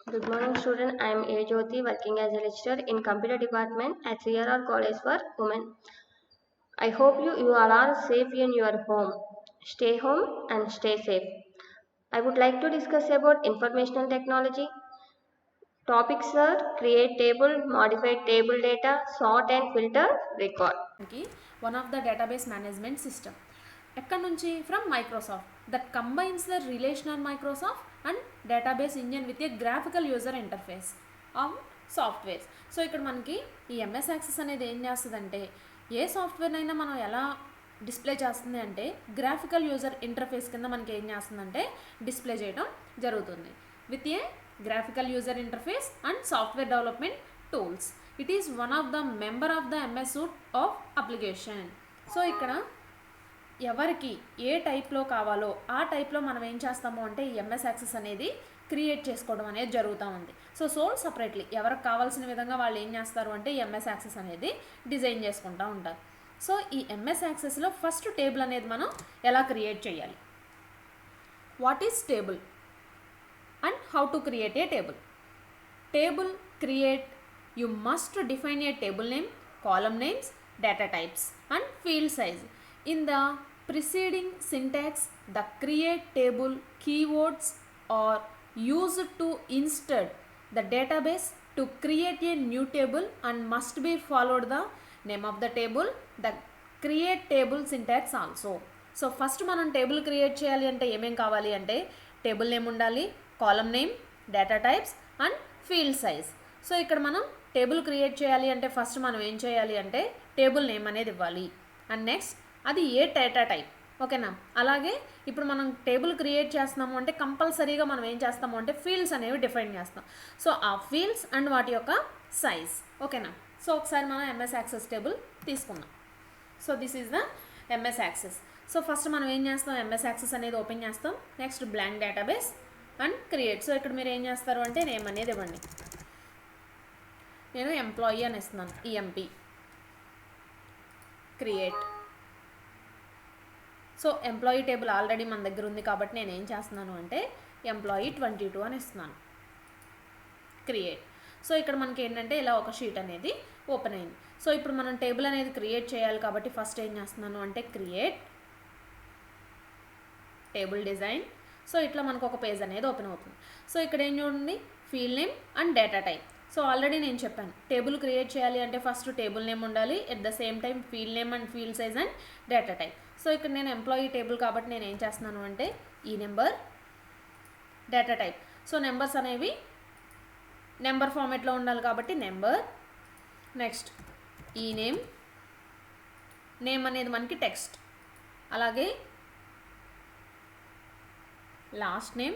Good morning, student. I am A. Jyoti, working as a lecturer in computer department at CRR College for Women. I hope you all are safe in your home. Stay home and stay safe. I would like to discuss about informational technology. Topics are create table, modify table data, sort and filter, record. One of the database management system. ఎక్కడి నుంచి from Microsoft that combines the relational Microsoft and database engine with a graphical user interface of softwares. So ఇక్కడ మనకి ఈ MS access అనేది ఏం చేస్తుందంటే ఏ software అయినా మనం ఎలా డిస్ప్లే చేస్తుంది అంటే గ్రాఫికల్ యూజర్ ఇంటర్ఫేస్ కింద మనకి ఏం చేస్తుందంటే డిస్ప్లే చేయడం జరుగుతుంది with a graphical user interface and software development tools. It is one of the member of the MS suit of application. So ఇక్కడ ఎవరికి ఏ టైప్లో కావాలో ఆ టైప్లో మనం ఏం చేస్తాము అంటే ఈ ఎంఎస్ యాక్సెస్ అనేది క్రియేట్ చేసుకోవడం అనేది జరుగుతూ ఉంది. సో సపరేట్లీ ఎవరికి కావాల్సిన విధంగా వాళ్ళు ఏం చేస్తారు అంటే ఈ ఎంఎస్ యాక్సెస్ అనేది డిజైన్ చేసుకుంటూ ఉంటారు. సో ఈ ఎంఎస్ యాక్సెస్లో ఫస్ట్ టేబుల్ అనేది మనం ఎలా క్రియేట్ చేయాలి, what is table and how to create a table. Table create, you must define a table name, column names, data types and field size. In the preceding syntax, the create table keywords are used to insert the database to create a new table and must be followed the name of the table, the create table syntax also. So first మనం table create చేయాలి అంటే ఏమేం కావాలి అంటే table name ఉండాలి, column name, data types and field size. So ఇక్కడ మనం table create చేయాలి అంటే ఫస్ట్ మనం ఏం చేయాలి అంటే టేబుల్ నేమ్ అనేది ఇవ్వాలి అండ్ నెక్స్ట్ అది ఏ డేటా టైప్. ఓకేనా, అలాగే ఇప్పుడు మనం టేబుల్ క్రియేట్ చేస్తున్నాము అంటే కంపల్సరీగా మనం ఏం చేస్తాము అంటే ఫీల్డ్స్ అనేవి డిఫైన్ చేస్తాం. సో ఆ ఫీల్డ్స్ అండ్ వాటి యొక్క సైజ్. ఓకేనా, సో ఒకసారి మనం ఎంఎస్ యాక్సెస్ టేబుల్ తీసుకుందాం. So this is the MS access. So first మనం ఏం చేస్తాం, ఎంఎస్ యాక్సెస్ అనేది ఓపెన్ చేస్తాం. Next blank database and create. So ఇక్కడ మీరు ఏం చేస్తారు అంటే నేమ్ అనేది ఇవ్వండి. నేను ఎంప్లాయీ అని ఇస్తున్నాను, EMP create. So employee table already మన దగ్గర ఉంది కాబట్టి నేను ఏం చేస్తున్నాను అంటే ఎంప్లాయీ 22 అని ఇస్తున్నాను, క్రియేట్. సో ఇక్కడ మనకి ఏంటంటే ఇలా ఒక షీట్ అనేది ఓపెన్ అయింది. సో ఇప్పుడు మనం టేబుల్ అనేది క్రియేట్ చేయాలి కాబట్టి ఫస్ట్ ఏం చేస్తున్నాను అంటే క్రియేట్ టేబుల్ డిజైన్. సో ఇట్లా మనకు ఒక పేజ్ అనేది ఓపెన్ అవుతుంది. సో ఇక్కడ ఏం చూడండి, field name and data type. So already నేను చెప్పాను టేబుల్ క్రియేట్ చేయాలి అంటే ఫస్ట్ టేబుల్ నేమ్ ఉండాలి, at the same time field name and field size and data type. So ఇక్కడ నేను ఎంప్లాయీ టేబుల్ కాబట్టి నేను ఏం చేస్తున్నాను అంటే ఈ number, data type. So numbers అనేవి నెంబర్ ఫార్మేట్లో ఉండాలి కాబట్టి నెంబర్. నెక్స్ట్ ఈ నేమ్, నేమ్ అనేది మనకి టెక్స్ట్. అలాగే లాస్ట్ నేమ్,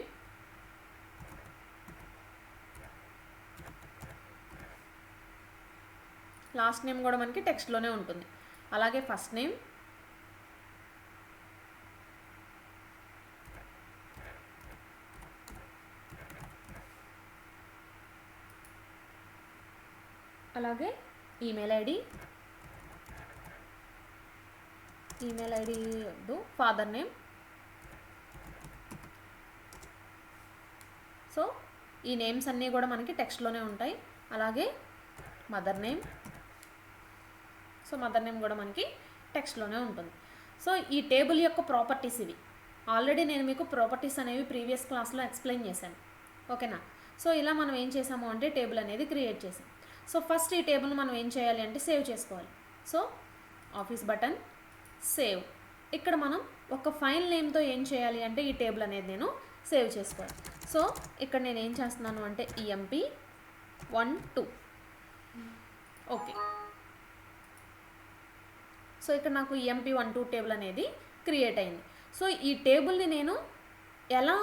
లాస్ట్ నేమ్ కూడా మనకి టెక్స్ట్లోనే ఉంటుంది. అలాగే ఫస్ట్ నేమ్, అలాగే ఈమెయిల్ ఐడి, ఈమెయిల్ ఐడి వద్దు, ఫాదర్ నేమ్. సో ఈ నేమ్స్ అన్నీ కూడా మనకి టెక్స్ట్లోనే ఉంటాయి. అలాగే mother name. So mother name కూడా మనకి టెక్స్ట్లోనే ఉంటుంది. సో ఈ టేబుల్ యొక్క ప్రాపర్టీస్ ఇవి. ఆల్రెడీ నేను మీకు ప్రాపర్టీస్ అనేవి ప్రీవియస్ క్లాస్లో ఎక్స్ప్లెయిన్ చేశాను. ఓకేనా, సో ఇలా మనం ఏం చేసాము అంటే టేబుల్ అనేది క్రియేట్ చేసాం. సో ఫస్ట్ ఈ టేబుల్ మనం ఏం చేయాలి అంటే సేవ్ చేసుకోవాలి. So office button, save. ఇక్కడ మనం ఒక ఫైల్ నేమ్తో ఏం చేయాలి అంటే ఈ టేబుల్ అనేది నేను సేవ్ చేసుకోవాలి. సో ఇక్కడ నేను ఏం చేస్తున్నాను అంటే ఈఎంపీ 12. ఓకే, సో ఇక్కడ నాకు ఈఎంపీ 12 టేబుల్ అనేది క్రియేట్ అయింది. సో ఈ టేబుల్ని నేను ఎలా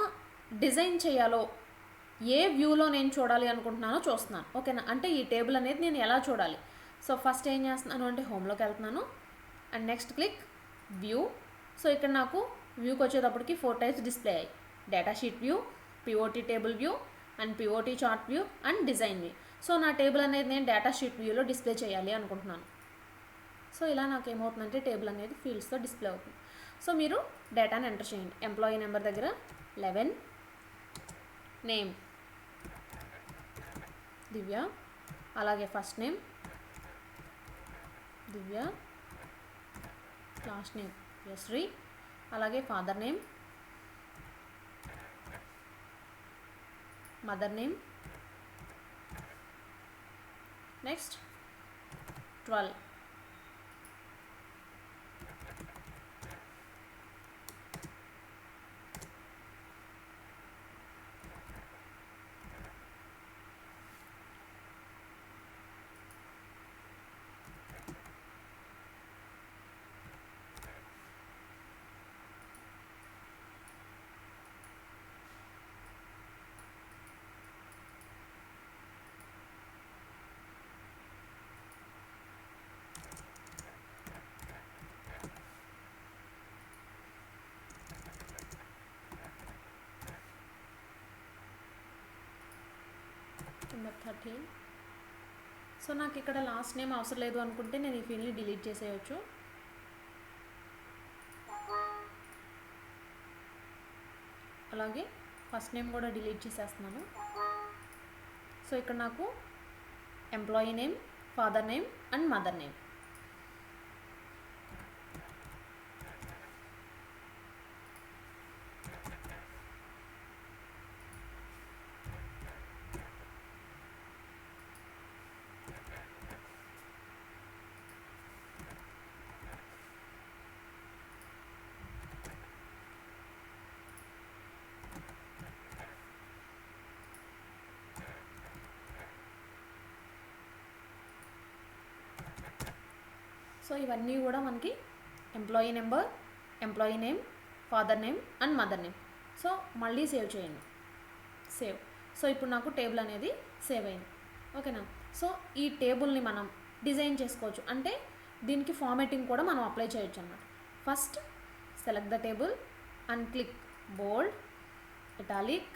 డిజైన్ చేయాలో, ఏ వ్యూలో నేను చూడాలి అనుకుంటున్నానో చూస్తున్నాను. ఓకేనా, అంటే ఈ టేబుల్ అనేది నేను ఎలా చూడాలి. సో ఫస్ట్ ఏం చేస్తున్నాను అంటే హోమ్లోకి వెళ్తున్నాను and next click view. So ఇక్కడ నాకు వ్యూకి వచ్చేటప్పటికి 4 టైప్స్ డిస్ప్లే అయ్యాయి, data sheet view, POT table view and POT chart view and design view. So నా టేబుల్ అనేది నేను డేటా షీట్ వ్యూలో డిస్ప్లే చేయాలి అనుకుంటున్నాను. సో ఇలా నాకు ఏమవుతుందంటే టేబుల్ అనేది ఫీల్డ్స్తో డిస్ప్లే అవుతుంది. సో మీరు డేటాని ఎంటర్ చేయండి. ఎంప్లాయీ నెంబర్ దగ్గర 11, నేమ్ దివ్య. అలాగే ఫస్ట్ నేమ్ దివ్య, లాస్ట్ నేమ్ యశ్రీ. అలాగే father name, mother name. Next 12. Number 13. So నాకు ఇక్కడ లాస్ట్ నేమ్ అవసరం లేదు అనుకుంటే నేను ఈ ఫీల్డ్ని డిలీట్ చేసేయచ్చు. అలాగే ఫస్ట్ నేమ్ కూడా డిలీట్ చేసేస్తున్నాను. సో ఇక్కడ నాకు employee name, father name and mother name. So ఇవన్నీ కూడా మనకి employee number, employee name, father name and mother name. So మళ్ళీ సేవ్ చేయండి. సేవ్. సో ఇప్పుడు నాకు టేబుల్ అనేది సేవ్ అయింది. ఓకేనా. సో ఈ టేబుల్ని మనం డిజైన్ చేసుకోవచ్చు, అంటే దీనికి ఫార్మాటింగ్ కూడా మనం అప్లై చేయొచ్చు అన్నమాట. First select the table and click bold, italic.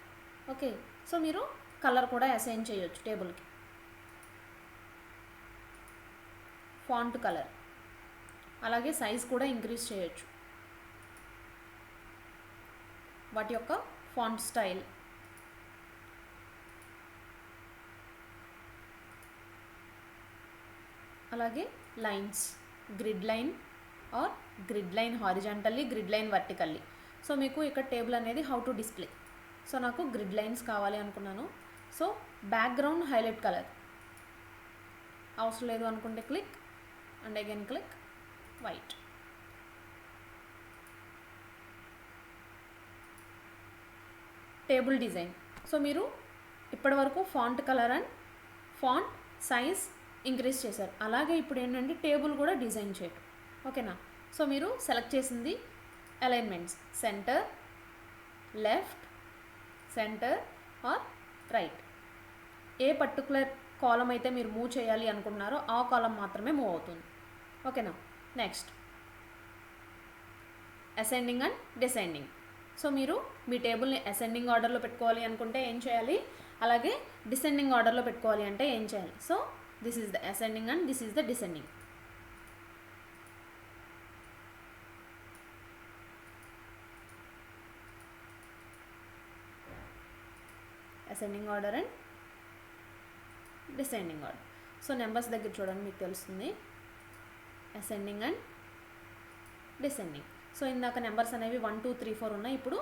Okay. So మీరు కలర్ కూడా అసైన్ చేయొచ్చు టేబుల్కి. ఫాంట్ కలర్, అలాగే సైజ్ కూడా ఇంక్రీజ్ చేయొచ్చు. వాటి యొక్క ఫాంట్ స్టైల్, అలాగే lines, grid line or grid line horizontally, grid line vertically. So మీకు ఇక్కడ టేబుల్ అనేది హౌ టు డిస్ప్లే. సో నాకు గ్రిడ్ లైన్స్ కావాలి అనుకున్నాను. సో బ్యాక్గ్రౌండ్ హైలైట్ కలర్ అవసరం లేదు అనుకుంటే click and again click white. Table design. So మీరు ఇప్పటి వరకు font colour and font size increase చేశారు. అలాగే ఇప్పుడు ఏంటంటే టేబుల్ కూడా డిజైన్ చేయటం. ఓకేనా. సో మీరు సెలెక్ట్ చేసింది alignments, centre, left, centre or right. A particular column అయితే మీరు మూవ్ చేయాలి అనుకుంటున్నారో ఆ కాలం మాత్రమే మూవ్ అవుతుంది. ఓకేనా. Next ascending and descending. So మీరు మీ టేబుల్ని అసెండింగ్ ఆర్డర్లో పెట్టుకోవాలి అనుకుంటే ఏం చేయాలి, అలాగే డిసెండింగ్ ఆర్డర్లో పెట్టుకోవాలి అంటే ఏం చేయాలి. So this is the ascending and this is the descending. Ascending order and descending order. So numbers దగ్గర చూడండి, మీకు తెలుస్తుంది అసెండింగ్ అండ్ డిసెండింగ్. సో ఇందాక నెంబర్స్ అనేవి 1 2 3 4 ఉన్నాయి, ఇప్పుడు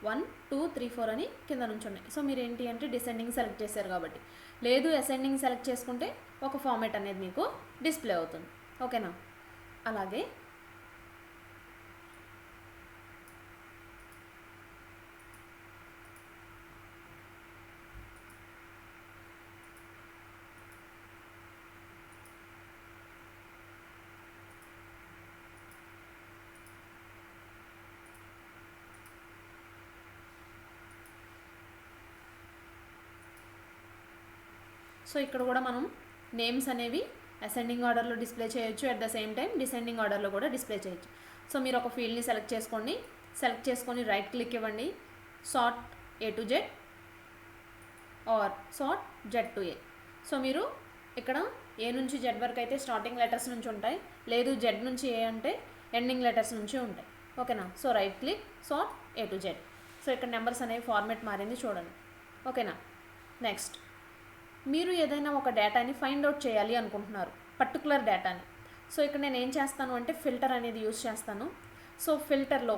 1 2 3 4 అని కింద నుంచి ఉన్నాయి. సో మీరు ఏంటి అంటే డిసెండింగ్ సెలెక్ట్ చేశారు కాబట్టి, లేదు అసెండింగ్ సెలెక్ట్ చేసుకుంటే ఒక ఫార్మాట్ అనేది మీకు డిస్ప్లే అవుతుంది. ఓకేనా. అలాగే సో ఇక్కడ కూడా మనం నేమ్స్ అనేవి అసెండింగ్ ఆర్డర్లో డిస్ప్లే చేయొచ్చు, at the same time descending ఆర్డర్లో కూడా డిస్ప్లే చేయొచ్చు. సో మీరు ఒక ఫీల్డ్ని సెలెక్ట్ చేసుకొని రైట్ క్లిక్ ఇవ్వండి, sort A to Z or sort Z to A. So మీరు ఇక్కడ ఏ నుంచి జెడ్ వరకు అయితే స్టార్టింగ్ లెటర్స్ నుంచి ఉంటాయి, లేదు జెడ్ నుంచి ఏ అంటే ఎండింగ్ లెటర్స్ నుంచి ఉంటాయి. ఓకేనా. So right click, sort A to Z. So ఇక్కడ నెంబర్స్ అనేవి ఫార్మాట్ మారింది చూడండి. ఓకేనా. నెక్స్ట్ మీరు ఏదైనా ఒక డేటాని ఫైండ్ అవుట్ చేయాలి అనుకుంటున్నారు, పర్టికులర్ డేటాని. సో ఇక్కడ నేను ఏం చేస్తాను అంటే ఫిల్టర్ అనేది యూజ్ చేస్తాను. సో ఫిల్టర్లో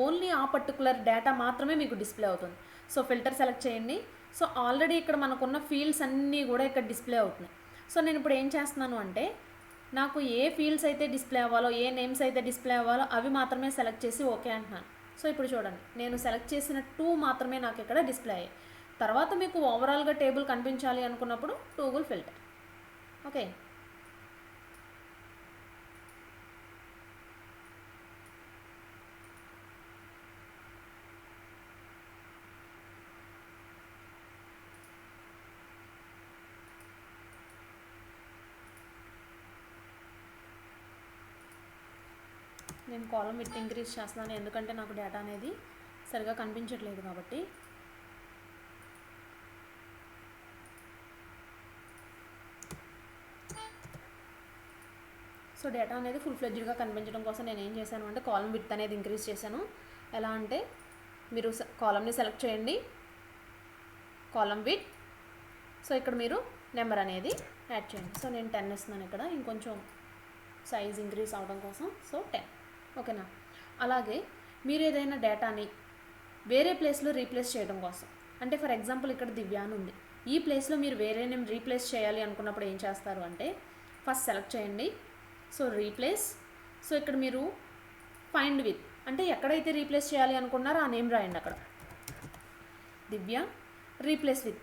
ఓన్లీ ఆ పర్టికులర్ డేటా మాత్రమే మీకు డిస్ప్లే అవుతుంది. సో ఫిల్టర్ సెలెక్ట్ చేయండి. సో ఆల్రెడీ ఇక్కడ మనకున్న ఫీల్డ్స్ అన్నీ కూడా ఇక్కడ డిస్ప్లే అవుతున్నాయి. సో నేను ఇప్పుడు ఏం చేస్తున్నాను అంటే నాకు ఏ ఫీల్డ్స్ అయితే డిస్ప్లే అవ్వాలో, ఏ నేమ్స్ అయితే డిస్ప్లే అవ్వాలో అవి మాత్రమే సెలెక్ట్ చేసి ఓకే అంటున్నాను. సో ఇప్పుడు చూడండి, నేను సెలెక్ట్ చేసిన 2 మాత్రమే నాకు ఇక్కడ డిస్ప్లే అయ్యాయి. తర్వాత మీకు ఓవరాల్గా టేబుల్ కనిపించాలి అనుకున్నప్పుడు టూగుల్ ఫిల్టర్. ఓకే, నేను కాలం విత్ ఇంక్రీజ్ చేస్తున్నాను ఎందుకంటే నాకు డేటా అనేది సరిగా కనిపించట్లేదు కాబట్టి. సో డేటా అనేది ఫుల్ ఫ్లెడ్జ్డ్గా కనిపించడం కోసం నేను ఏం చేశాను అంటే కాలం విత్ అనేది ఇంక్రీజ్ చేశాను. ఎలా అంటే మీరు కాలంని సెలెక్ట్ చేయండి, కాలం విత్. సో ఇక్కడ మీరు నెంబర్ అనేది యాడ్ చేయండి. సో నేను 10 ఇస్తున్నాను ఇక్కడ, ఇంకొంచెం సైజ్ ఇంక్రీజ్ అవడం కోసం. సో 10. ఓకేనా. అలాగే మీరు ఏదైనా డేటాని వేరే ప్లేస్లో రీప్లేస్ చేయడం కోసం, అంటే ఫర్ ఎగ్జాంపుల్ ఇక్కడ దివ్య అని ఉంది, ఈ ప్లేస్లో మీరు వేరే నేమ్ రీప్లేస్ చేయాలి అనుకున్నప్పుడు ఏం చేస్తారు అంటే ఫస్ట్ సెలెక్ట్ చేయండి. So replace. సో ఇక్కడ మీరు ఫైండ్ విత్ అంటే ఎక్కడైతే రీప్లేస్ చేయాలి అనుకున్నారో ఆ నేమ్ రాయండి. అక్కడ దివ్య రీప్లేస్ విత్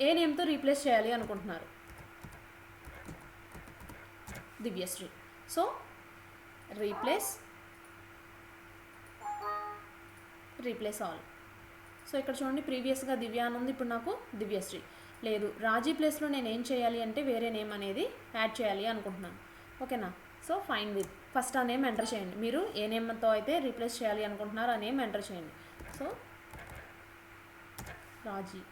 ఏ నేమ్తో రీప్లేస్ చేయాలి అనుకుంటున్నారు, Divyasri. So replace all. So ఇక్కడ చూడండి, ప్రీవియస్గా దివ్య అని ఉంది, ఇప్పుడు నాకు దివ్యశ్రీ లేదు. రాజీ ప్లేస్లో నేను ఏం చేయాలి అంటే వేరే నేమ్ అనేది యాడ్ చేయాలి అనుకుంటున్నాను. ఓకేనా. సో ఫైండ్ విత్ ఫస్ట్ ఆ నేమ్ ఎంటర్ చేయండి. మీరు ఏ నేమ్తో అయితే రీప్లేస్ చేయాలి అనుకుంటున్నారో ఆ నేమ్ ఎంటర్ చేయండి. సో రాజీ.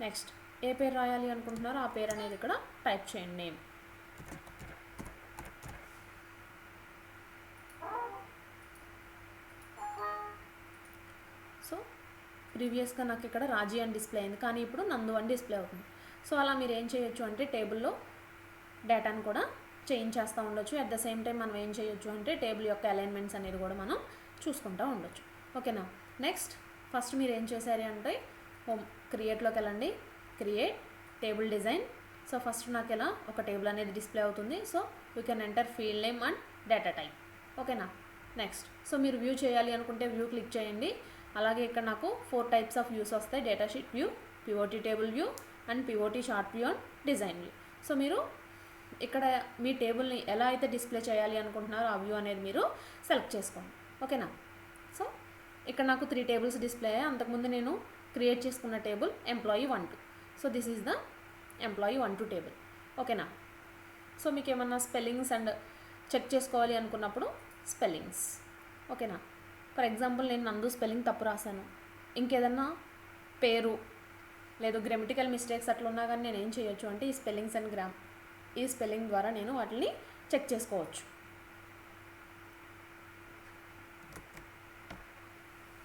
నెక్స్ట్ ఏ పేరు రాయాలి అనుకుంటున్నారో ఆ పేరు అనేది ఇక్కడ టైప్ చేయండి, నేమ్. సో ప్రీవియస్గా నాకు ఇక్కడ రాజీ అని డిస్ప్లే అయింది, కానీ ఇప్పుడు నందు అని డిస్ప్లే అవుతుంది. సో అలా మీరు ఏం చేయొచ్చు అంటే టేబుల్లో డేటాను కూడా చేంజ్ చేస్తూ ఉండొచ్చు. అట్ ద సేమ్ టైం మనం ఏం చేయొచ్చు అంటే టేబుల్ యొక్క అలైన్మెంట్స్ అనేది కూడా మనం చూసుకుంటూ ఉండొచ్చు. ఓకేనా. నెక్స్ట్ ఫస్ట్ మీరు ఏం చేశారు అంటే హోమ్ క్రియేట్లోకి వెళ్ళండి, create table design. So first నాకు ఇలా ఒక టేబుల్ అనేది డిస్ప్లే అవుతుంది. So you can enter field name and data type. ఓకేనా. నెక్స్ట్ సో మీరు వ్యూ చేయాలి అనుకుంటే వ్యూ క్లిక్ చేయండి. అలాగే ఇక్కడ నాకు 4 టైప్స్ ఆఫ్ వ్యూస్ వస్తాయి, data sheet view, pivot table view and pivot chart view and design view. So మీరు ఇక్కడ మీ టేబుల్ని ఎలా అయితే డిస్ప్లే చేయాలి అనుకుంటున్నారో ఆ వ్యూ అనేది మీరు సెలెక్ట్ చేసుకోండి. ఓకేనా. సో ఇక్కడ నాకు 3 టేబుల్స్ డిస్ప్లే అయ్యాయి. అంతకుముందు నేను క్రియేట్ చేసుకున్న table employee 1-2. So this is the employee 1-2 table. ఓకేనా. సో మీకు ఏమన్నా స్పెల్లింగ్స్ అండ్ చెక్ చేసుకోవాలి అనుకున్నప్పుడు స్పెల్లింగ్స్. ఓకేనా. ఫర్ ఎగ్జాంపుల్ నేను నందు స్పెల్లింగ్ తప్పు రాశాను, ఇంకేదన్నా పేరు లేదు గ్రామటికల్ మిస్టేక్స్ అట్లా ఉన్నా కానీ నేను ఏం చేయొచ్చు అంటే ఈ స్పెల్లింగ్స్ అండ్ ఈ స్పెల్లింగ్ ద్వారా నేను వాటిని చెక్ చేసుకోవచ్చు.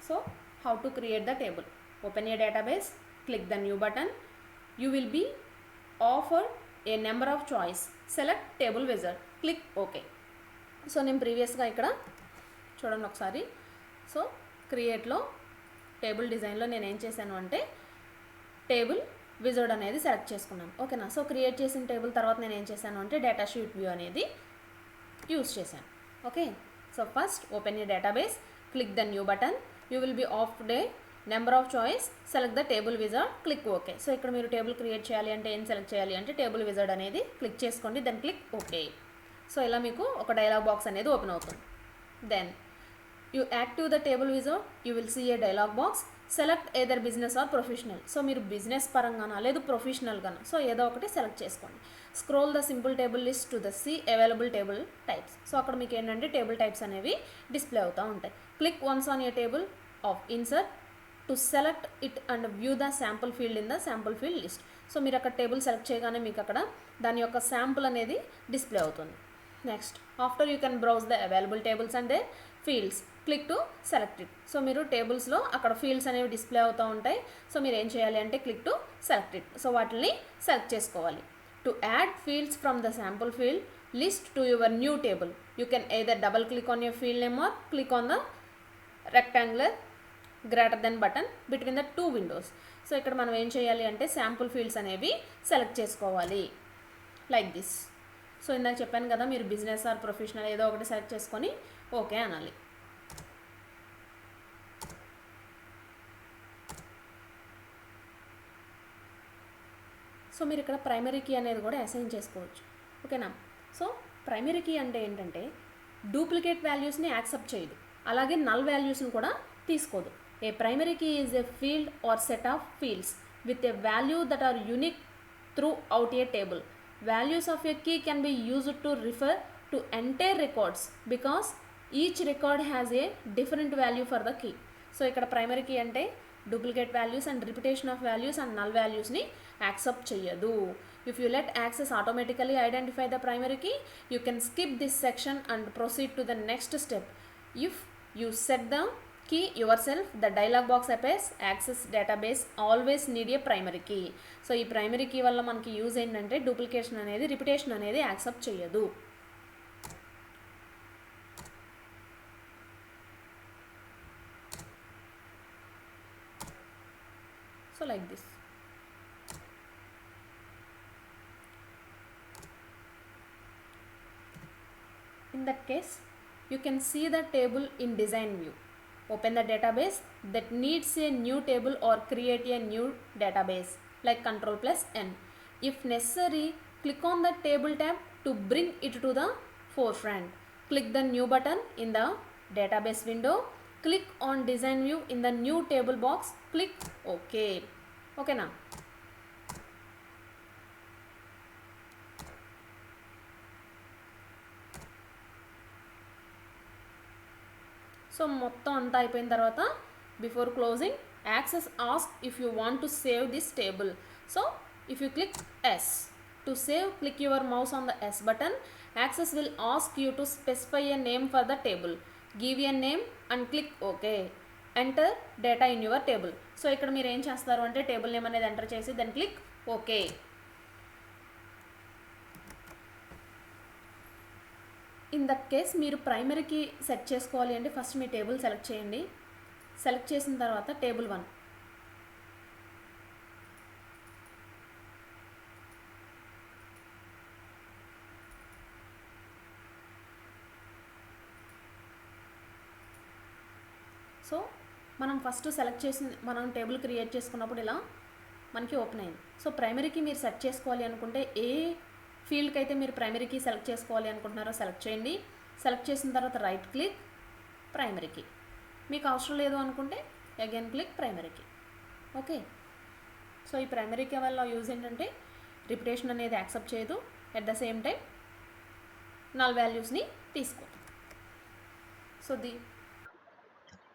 So how to create the table. Open a database, click the new button. You will be offered a number of choice. Select table wizard, click okay. So నేను ప్రీవియస్గా ఇక్కడ చూడండి ఒకసారి. సో క్రియేట్లో టేబుల్ డిజైన్లో నేను ఏం చేశాను అంటే టేబుల్ విజార్డ్ అనేది సెలెక్ట్ చేసుకున్నాను. ఓకేనా. సో క్రియేట్ చేసిన టేబుల్ తర్వాత నేను ఏం చేశాను అంటే డేటా షీట్ వ్యూ అనేది యూస్ చేశాను. Okay. So first open a database, click the new button. You will be offered a number of choice. Select the table wizard, click okay. So ఇక్కడ మీరు టేబుల్ క్రియేట్ చేయాలి అంటే ఏం select చేయాలి అంటే table wizard అనేది click చేసుకోండి, then click okay. So ఇలా మీకు ఒక డైలాగ్ బాక్స్ అనేది ఓపెన్ అవుతుంది. Then you active the table wizard, you will see a dialog box. Select either business or professional. So మీరు బిజినెస్ పరంగానా లేదు ప్రొఫెషనల్ గానా, సో ఏదో ఒకటి సెలెక్ట్ చేసుకోండి. Scroll the simple table list to the see available table types. So అక్కడ మీకు ఏంటంటే టేబుల్ టైప్స్ అనేవి డిస్ప్లే అవుతూ ఉంటాయి. Click once on a table of insert to select it and view the sample field in the sample field list. So మీరు అక్కడ table select చేయగానే మీకు అక్కడ దాని యొక్క శాంపుల్ అనేది డిస్ప్లే అవుతుంది. Next after you can browse the available tables and they fields click to select it. So మీరు టేబుల్స్లో అక్కడ ఫీల్డ్స్ అనేవి డిస్ప్లే అవుతూ ఉంటాయి. సో మీరు ఏం చేయాలి అంటే click to select it. So వాటిని సెలెక్ట్ చేసుకోవాలి. To add fields from the sample field list to your new table you can either double click on your field name or click on the rectangular greater than button between the two Windows. So ఇక్కడ మనం ఏం చేయాలి అంటే sample fields అనేవి select చేసుకోవాలి like this. So ఇందాక చెప్పాను కదా, మీరు బిజినెస్ ఆర్ ప్రొఫెషనల్ ఏదో ఒకటి సెలెక్ట్ చేసుకొని ఓకే అనాలి. సో మీరు ఇక్కడ ప్రైమరీ కీ అనేది కూడా అసైన్ చేసుకోవచ్చు. ఓకేనా. సో ప్రైమరీ కీ అంటే ఏంటంటే డూప్లికేట్ వాల్యూస్ని యాక్సెప్ట్ చేయదు, అలాగే నల్ వాల్యూస్ని కూడా తీసుకోదు. A primary key is a field or set of fields with a value that are unique throughout a table. Values of a key can be used to refer to entire records because each record has a different value for the key. So ఇక్కడ primary key అంటే duplicate values and repetition of values and null values ని accept చేయదు. If you let access automatically identify the primary key, you can skip this section and proceed to the next step. If you set the key yourself, the dialog box appears. Access database always need a primary key. So ఈ primary key వల్ల మనకి use ఏంటంటే duplication అనేది repetition అనేది accept చేయదు. So like this. In that case, you can see the table in design view. Open the database that needs a new table or create a new database like Ctrl+N. If necessary, click on the table tab to bring it to the forefront. Click the new button in the database window. Click on design view in the new table box. Click OK. Okay now. So మొత్తం అంతా అయిపోయిన తర్వాత before closing access ask if you want to save this table. So if you click yes to save, click your mouse on the yes button. Access will ask you to specify a name for the table. Give a name and click okay. Enter data in your table. So ఇక్కడ మీరు ఏం చేస్తారు అంటే table name అనేది enter చేసి then click okay. In that case మీరు ప్రైమరీకి set చేసుకోవాలి అంటే ఫస్ట్ మీ టేబుల్ సెలెక్ట్ చేయండి. సెలెక్ట్ చేసిన తర్వాత టేబుల్ 1 సో మనం ఫస్ట్ సెలెక్ట్ చేసిన మనం టేబుల్ క్రియేట్ చేసుకున్నప్పుడు ఇలా మనకి ఓపెన్ అయింది. సో ప్రైమరీకి మీరు సెట్ చేసుకోవాలి అనుకుంటే ఏ ఫీల్డ్కి అయితే మీరు ప్రైమరీకి సెలెక్ట్ చేసుకోవాలి అనుకుంటున్నారో సెలెక్ట్ చేయండి. సెలెక్ట్ చేసిన తర్వాత రైట్ క్లిక్ ప్రైమరీకి. మీకు అవసరం లేదు అనుకుంటే అగైన్ క్లిక్ ప్రైమరీకి. ఓకే. సో ఈ ప్రైమరీకి వల్ల యూజ్ ఏంటంటే రిపిటేషన్ అనేది యాక్సెప్ట్ చేయదు, at the same time null వాల్యూస్ని తీసుకో. సో